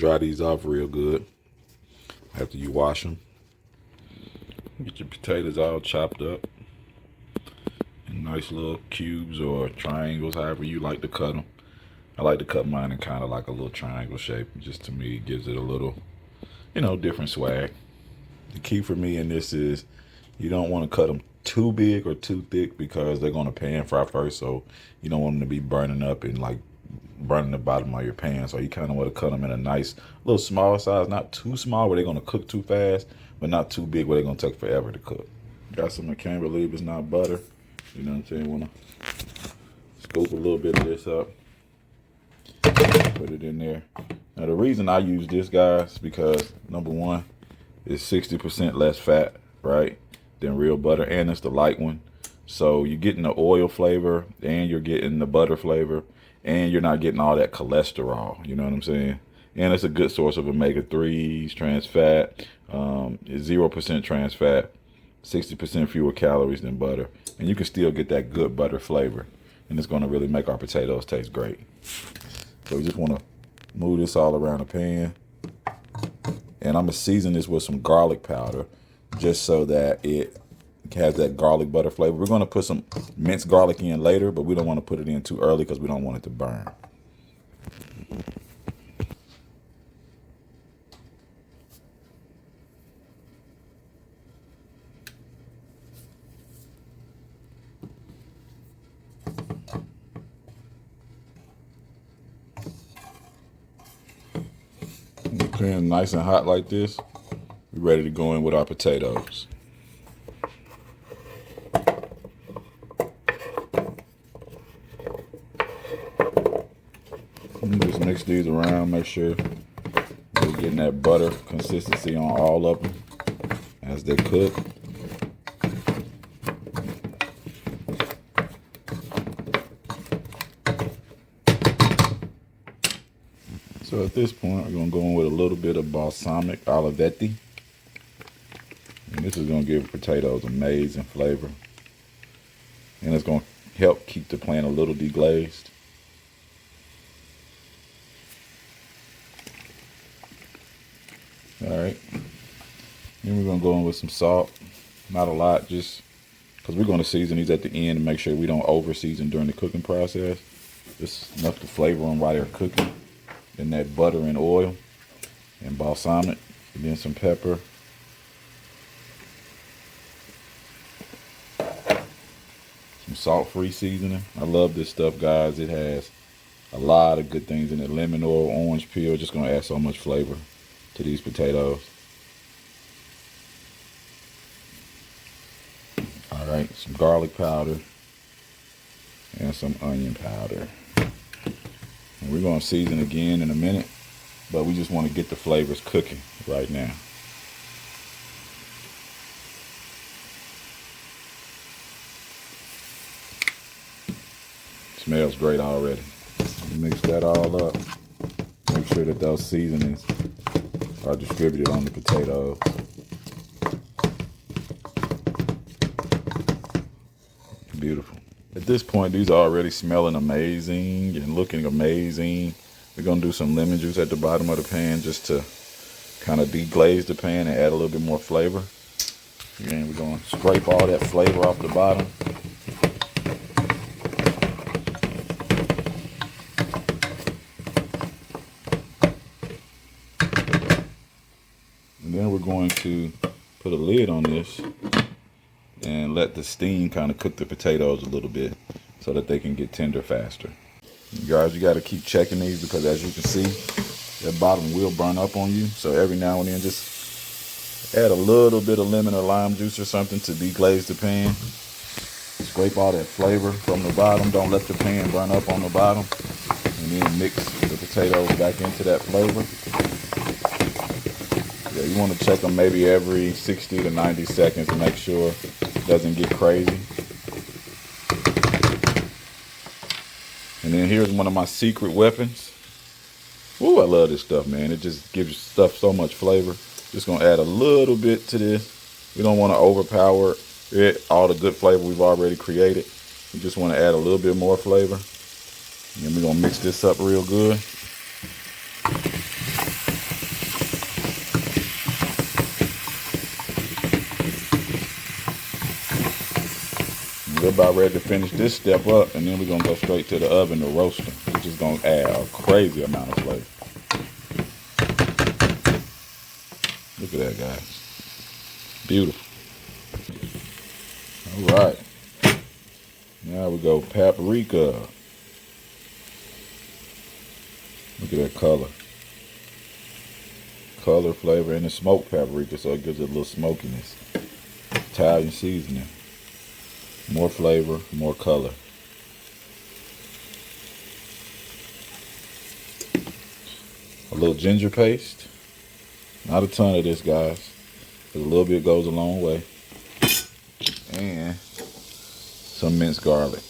dry these off real good after you wash them. Get your potatoes all chopped up in nice little cubes or triangles, however you like to cut them. I like to cut mine in kind of like a little triangle shape. Just to me, it gives it a little, different swag. The key for me in this is you don't want to cut them too big or too thick because they're going to pan fry first. So you don't want them to be burning up and like burning the bottom of your pan. So you kind of want to cut them in a nice little small size, not too small where they're going to cook too fast, but not too big where they're going to take forever to cook. Got some, I can't believe it's not butter. You know what I'm saying? Want to scoop a little bit of this up, put it in there. Now the reason I use this, guys, because number one, it's 60% less fat, right, than real butter, and it's the light one. So you're getting the oil flavor, and you're getting the butter flavor, and you're not getting all that cholesterol. You know what I'm saying? And it's a good source of omega-3s, trans fat, 0% trans fat, 60% fewer calories than butter, and you can still get that good butter flavor, and it's going to really make our potatoes taste great. So we just want to move this all around the pan, and I'm going to season this with some garlic powder just so that it has that garlic butter flavor. We're going to put some minced garlic in later, but we don't want to put it in too early because we don't want it to burn. Pan nice and hot like this, we're ready to go in with our potatoes. Just mix these around, make sure we're getting that butter consistency on all of them as they cook. So at this point, we're going to go in with a little bit of balsamic olivetti. And this is going to give potatoes amazing flavor. And it's going to help keep the pan a little deglazed. All right. Then we're going to go in with some salt. Not a lot, just because we're going to season these at the end to make sure we don't over season during the cooking process. Just enough to flavor them while they're cooking. Then that butter and oil and balsamic, and then some pepper. Some salt-free seasoning. I love this stuff, guys. It has a lot of good things in it. Lemon oil, orange peel, just gonna add so much flavor to these potatoes. All right, some garlic powder and some onion powder. And we're going to season again in a minute, but we just want to get the flavors cooking right now. Smells great already. Mix that all up. Make sure that those seasonings are distributed on the potatoes. Beautiful. At this point, these are already smelling amazing and looking amazing. We're going to do some lemon juice at the bottom of the pan just to kind of deglaze the pan and add a little bit more flavor. Again, we're going to scrape all that flavor off the bottom. And then we're going to put a lid on this and let the steam kind of cook the potatoes a little bit so that they can get tender faster. You guys, you got to keep checking these because as you can see, that bottom will burn up on you. So every now and then just add a little bit of lemon or lime juice or something to deglaze the pan. Scrape all that flavor from the bottom. Don't let the pan burn up on the bottom. And then mix the potatoes back into that flavor. Yeah, you want to check them maybe every 60 to 90 seconds to make sure it doesn't get crazy. And then here's one of my secret weapons. Ooh, I love this stuff, man. It just gives stuff so much flavor. Just gonna add a little bit to this. We don't want to overpower it, all the good flavor we've already created. We just want to add a little bit more flavor. And we're gonna mix this up real good. We're about ready to finish this step up, and then we're gonna go straight to the oven to roast them, which is gonna add a crazy amount of flavor. Look at that, guys. Beautiful. All right. Now we go paprika. Look at that color. Color, flavor, and the smoked paprika, so it gives it a little smokiness. Italian seasoning. More flavor, more color. A little ginger paste. Not a ton of this, guys. But a little bit goes a long way. And some minced garlic.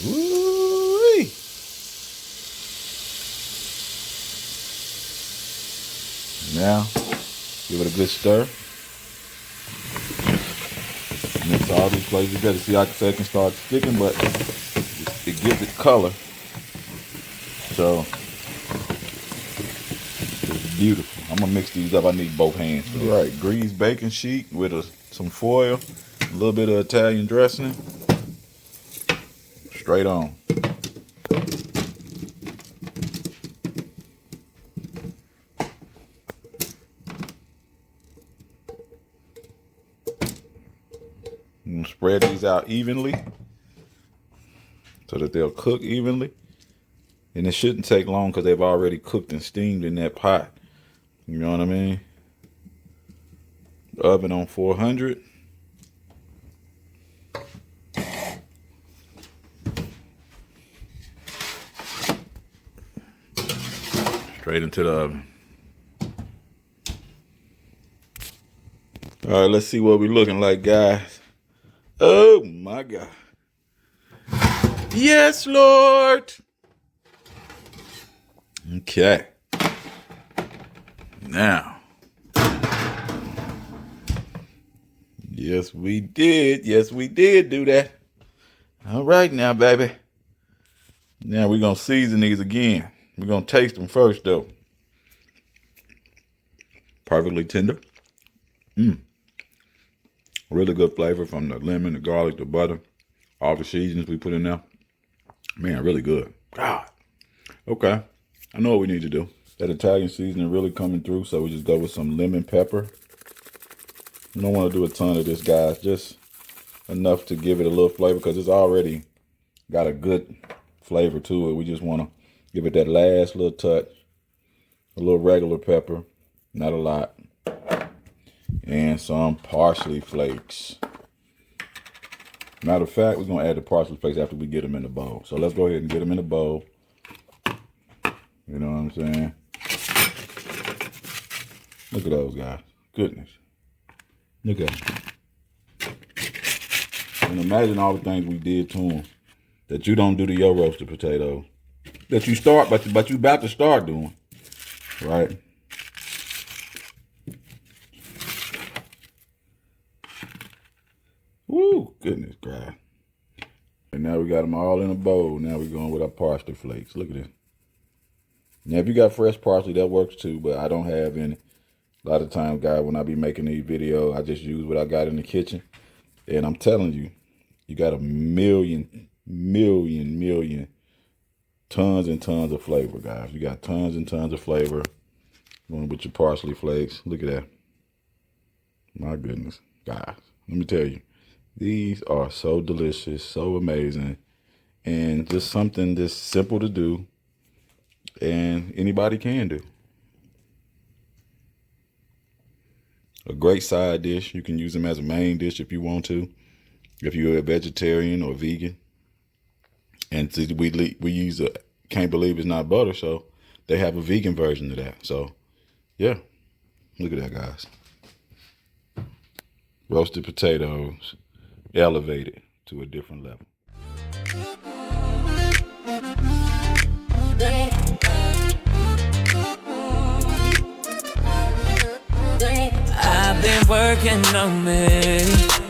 Woo-wee. Now, give it a good stir. Mix all these flavors together. See, I can start sticking, but it gives it color. So, it's beautiful. I'm gonna mix these up. I need both hands. All right, greased baking sheet with some foil, a little bit of Italian dressing. Straight on. I'm gonna spread these out evenly so that they'll cook evenly. And it shouldn't take long because they've already cooked and steamed in that pot. You know what I mean? Oven on 400. Straight into the oven. All right, let's see what we're looking like, guys. Oh my God. Yes, Lord. Okay. Now. Yes, we did. Yes, we did do that. All right now, baby. Now we're going to season these again. We're going to taste them first, though. Perfectly tender. Really good flavor from the lemon, the garlic, the butter, all the seasonings we put in there. Man, really good. God. Okay. I know what we need to do. That Italian seasoning really coming through, so we just go with some lemon pepper. You don't want to do a ton of this, guys. Just enough to give it a little flavor because it's already got a good flavor to it. We just want to give it that last little touch. A little regular pepper, not a lot. And some parsley flakes. Matter of fact, we're going to add the parsley flakes after we get them in the bowl. So let's go ahead and get them in the bowl. You know what I'm saying? Look at those, guys. Goodness. Look at them. And imagine all the things we did to them that you don't do to your roasted potatoes. That you start, but you about to start doing. Right? Woo, goodness, God. And now we got them all in a bowl. Now we're going with our parsley flakes. Look at this. Now, if you got fresh parsley, that works too, but I don't have any. A lot of times, guys, when I be making these videos, I just use what I got in the kitchen. And I'm telling you, you got a million tons and tons of flavor, guys. You got tons and tons of flavor going with your parsley flakes. Look at that. My goodness, guys. Let me tell you. These are so delicious, so amazing, and just something that's simple to do, and anybody can do. A great side dish. You can use them as a main dish if you want to, if you're a vegetarian or vegan. And we use can't believe it's not butter, so they have a vegan version of that. So, yeah, look at that, guys. Roasted potatoes. Elevated to a different level. I've been working on me.